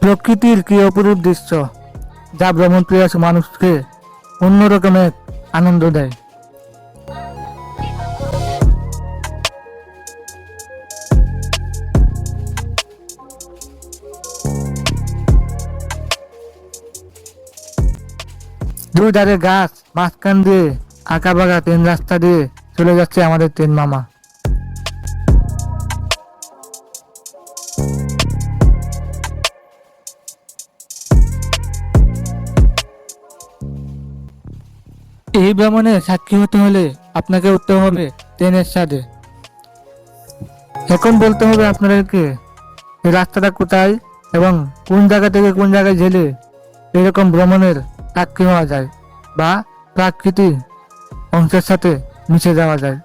প্রকৃতির কি অপরূপ দৃশ্য, যা ভ্রমণ প্রিয় মানুষকে অন্যরকম এক আনন্দ দেয়। দুই ধারে গাছ, মাঝখান দিয়ে আঁকা বাঁকা ট্রেন রাস্তা দিয়ে চলে যাচ্ছে আমাদের ট্রেন মামা। এই ভ্রমণে সাক্ষী হতে হলে আপনাকে উঠতে হবে ট্রেনের সাথে। এখন বলতে হবে আপনাদেরকে এই রাস্তাটা কোথায় এবং কোন জায়গা থেকে কোন জায়গায় গেলে এরকম ভ্রমণের সাক্ষী হওয়া যায় বা প্রাকৃতিক অংশের সাথে মিশে যাওয়া যায়।